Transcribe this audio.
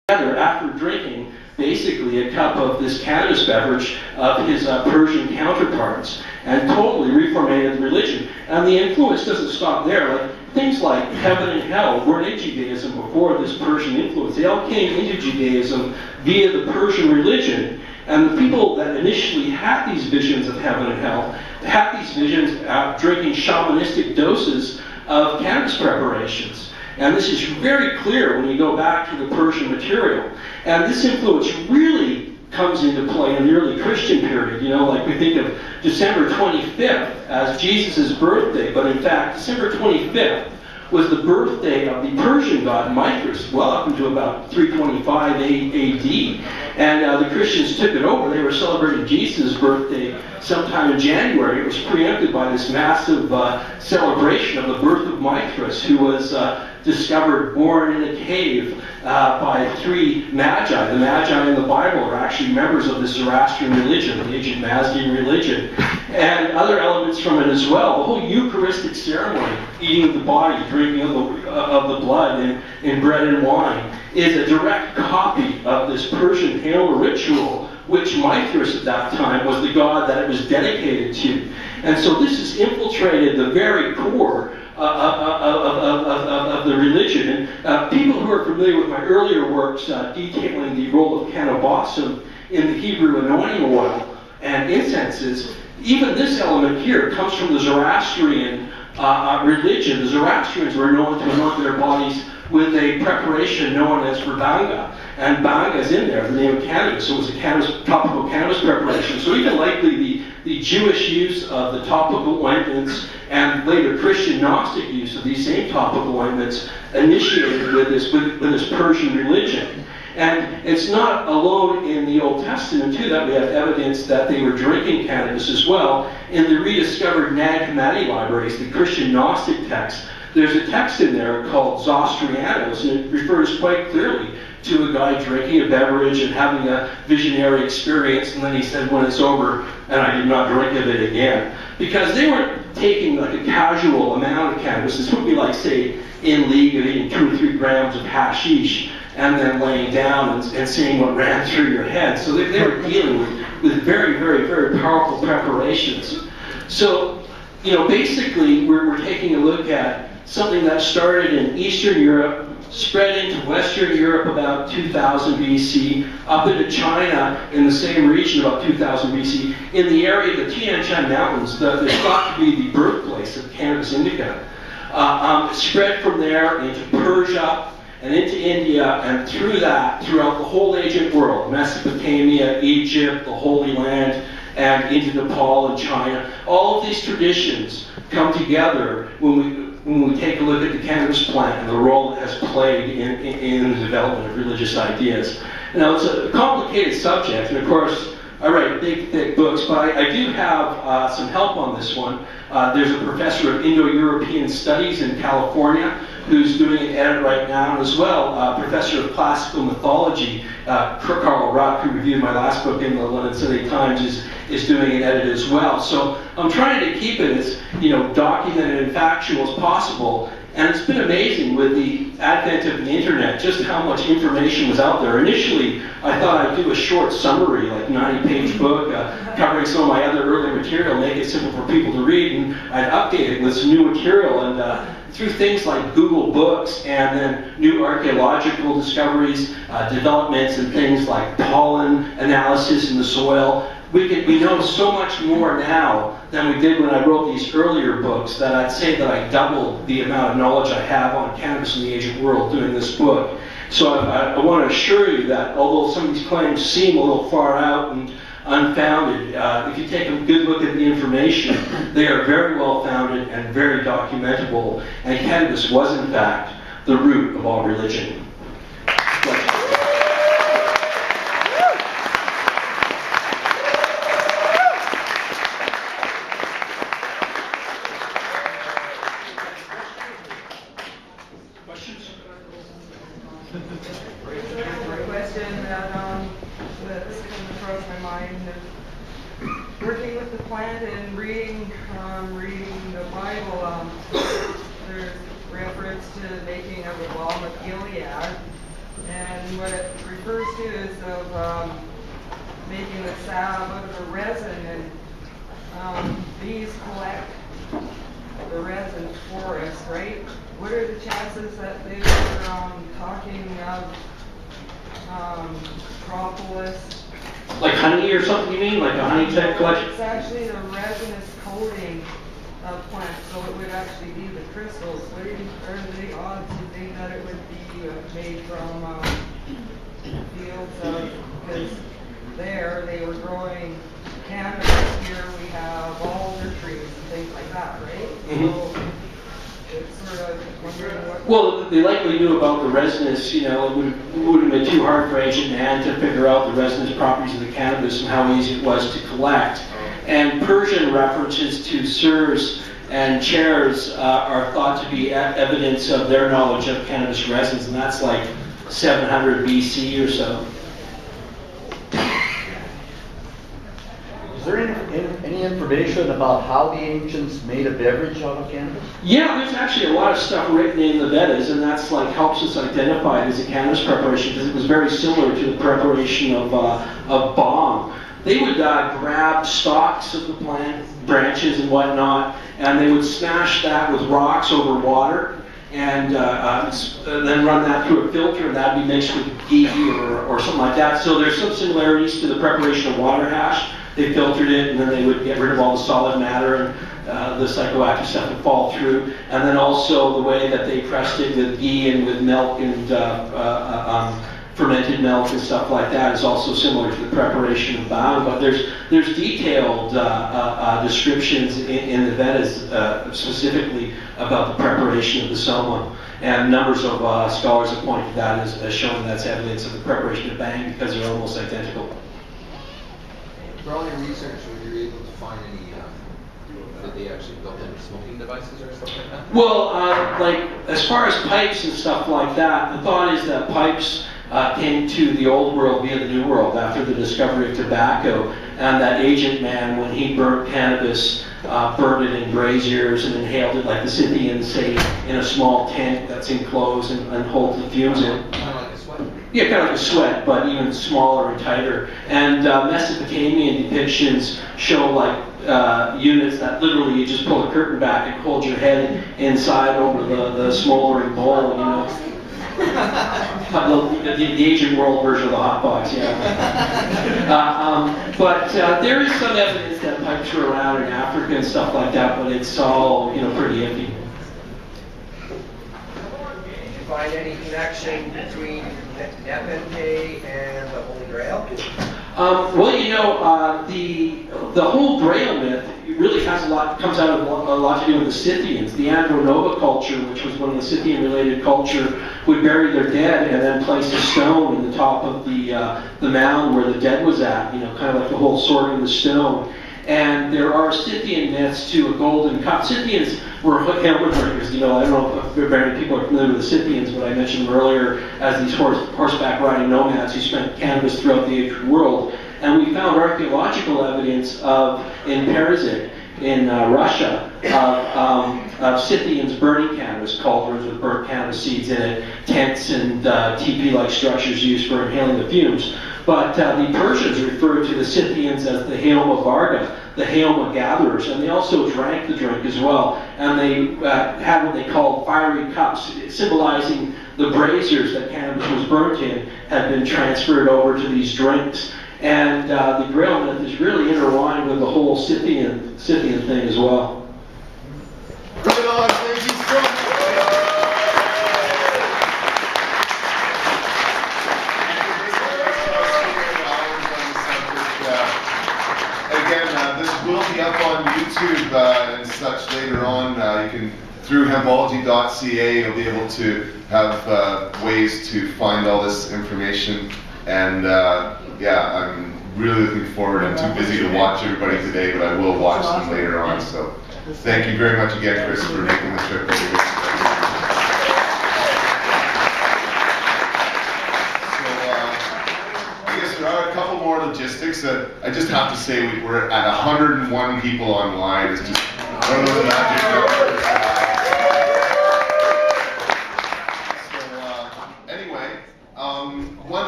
together after drinking basically a cup of this cannabis beverage of his Persian counterparts and totally reformatted the religion. And the influence doesn't stop there. Like things like heaven and hell weren't in Judaism before this Persian influence. They all came into Judaism via the Persian religion. And the people that initially had these visions of heaven and hell had these visions drinking shamanistic doses of cannabis preparations. And this is very clear when you go back to the Persian material. And this influence really comes into play in the early Christian period. You know, like we think of December 25th as Jesus' birthday, but in fact, December 25th was the birthday of the Persian god Mithras, well up into about 325 AD. And the Christians took it over. They were celebrating Jesus' birthday sometime in January. It was preempted by this massive celebration of the birth of Mithras, who was discovered born in a cave by three magi. The magi in the Bible are actually members of the Zoroastrian religion, the ancient Mazdean religion, and other elements from it as well. The whole Eucharistic ceremony, eating of the body, drinking of the blood in bread and wine, is a direct copy of this Persian Halo ritual, which Mithras at that time was the god that it was dedicated to. And so this has infiltrated the very core of the religion. And people who are familiar with my earlier works detailing the role of cannabis in the Hebrew anointing oil and incenses, even this element here comes from the Zoroastrian religion. The Zoroastrians were known to anoint their bodies with a preparation known as verbanga. And banga is in there, the name of cannabis. So it was a topical cannabis preparation. So even likely the Jewish use of the topical ointments and later Christian Gnostic use of these same topical ointments initiated with this Persian religion. And it's not alone in the Old Testament, too, that we have evidence that they were drinking cannabis as well. In the rediscovered Nag Hammadi libraries, the Christian Gnostic text, there's a text in there called Zostrianos, and it refers quite clearly to a guy drinking a beverage and having a visionary experience, and then he said, when it's over, and I did not drink of it again. Because they weren't taking like a casual amount of cannabis. This would be like, say, in league of eating 2 or 3 grams of hashish and then laying down and seeing what ran through your head. So they were dealing with very, very, very powerful preparations. So, you know, basically we're taking a look at something that started in Eastern Europe, spread into Western Europe about 2000 BC, up into China in the same region about 2000 BC, in the area of the Tian Shan Mountains, they're thought to be the birthplace of Cannabis indica. Spread from there into Persia and into India, and through that, throughout the whole ancient world, Mesopotamia, Egypt, the Holy Land, and into Nepal and China. All of these traditions come together when we take a look at the cannabis plant and the role it has played in the development of religious ideas. Now, it's a complicated subject, and of course, I write big, thick books, but I do have some help on this one. There's a professor of Indo-European Studies in California who's doing an edit right now, and as well, professor of classical mythology, Carl Ruck, who reviewed my last book in the London Sunday Times, is doing an edit as well. So I'm trying to keep it as, you know, documented and factual as possible. And it's been amazing with the advent of the internet, just how much information was out there. Initially, I thought I'd do a short summary, like 90-page book, covering some of my other early material, make it simple for people to read, and I'd update it with some new material. And through things like Google Books and then new archaeological discoveries, developments and things like pollen analysis in the soil, we know so much more now than we did when I wrote these earlier books, that I'd say that I doubled the amount of knowledge I have on cannabis in the ancient world doing this book. So I want to assure you that although some of these claims seem a little far out and unfounded, if you take a good look at the information, they are very well founded and very documentable, and cannabis was in fact the root of all religion. Question that's come across my mind is working with the plant and reading the Bible. There's reference to the making of the balm of Gilead, And what it refers to is of making the salve out of the resin, and bees collect the resin for us, right? What are the chances that they were talking of propolis? Like honey or something, you mean? Like a honey type collection? It's actually the resinous coating of plants, so it would actually be the crystals. What are the odds you think that it would be made from fields of, because there they were growing cannabis, here we have alder trees and things like that, right? Mm-hmm. So it's sort of wondering what... Well, they likely knew about the resinous, you know, it wouldn't have been too hard for ancient man to figure out the resinous properties of the cannabis and how easy it was to collect. And Persian references to sirs and chairs are thought to be evidence of their knowledge of cannabis resins, and that's like 700 BC or so. Is there any information about how the ancients made a beverage out of cannabis? Yeah, there's actually a lot of stuff written in the Vedas, and that's like helps us identify it as a cannabis preparation because it was very similar to the preparation of bong. They would grab stalks of the plant, branches and whatnot, and they would smash that with rocks over water, and then run that through a filter, and that'd be mixed with ghee or something like that. So there's some similarities to the preparation of water hash. They filtered it, and then they would get rid of all the solid matter, and the psychoactive stuff would fall through. And then also the way that they pressed it with ghee and with milk and fermented milk and stuff like that is also similar to the preparation of bang. But there's detailed descriptions in the Vedas specifically about the preparation of the soma. And numbers of scholars have pointed to that as showing that's evidence of the preparation of bang because they're almost identical. For all your research, were you able to find any, that they actually built any smoking devices or stuff like that? Well, like as far as pipes and stuff like that, the thought is that pipes came to the old world via the new world after the discovery of tobacco, and that ancient man, when he burnt cannabis, burned it in braziers and inhaled it like the Scythians, say, in a small tent that's enclosed and holds the fumes in. Kind of like a sweat? Yeah, kind of like a sweat, but even smaller and tighter. And Mesopotamian depictions show like units that literally you just pull a curtain back and hold your head inside over the smoldering bowl, you know. The Asian world version of the hot box, yeah. But there is some evidence that pipes were around in Africa and stuff like that, but it's all, you know, pretty iffy. Did you find any connection between Nepenthe and the Holy Grail? Well, you know, the whole Grail myth really comes out of a lot to do with the Scythians. The Andronova culture, which was one of the Scythian-related culture, would bury their dead and then place a stone in the top of the mound where the dead was at. You know, kind of like the whole sorting the stone. And there are Scythian myths to a golden cup. Scythians were hammer drinkers. You know, I don't know if very many people are familiar with the Scythians, but I mentioned them earlier as these horseback riding nomads who spent cannabis throughout the ancient world. And we found archaeological evidence in Perzhik, in Russia, of Scythians burning cannabis, cauldrons with burnt cannabis seeds in it, tents and teepee-like structures used for inhaling the fumes. But the Persians referred to the Scythians as the Haoma Varga, the Haoma gatherers, and they also drank the drink as well. And they had what they called fiery cups, symbolizing the braziers that cannabis was burnt in had been transferred over to these drinks. And the Grail myth is really intertwined with the whole Scythian thing as well. Right on, thank you so much. Again, this will be up on YouTube and such later on. You can, through hempology.ca, you'll be able to have ways to find all this information. And yeah, I'm really looking forward. I'm too busy to watch everybody today, but I will watch them later on. So thank you very much again, Chris, for making the trip over here. I guess there are a couple more logistics that I just have to say we're at 101 people online. It's just one of those magic numbers.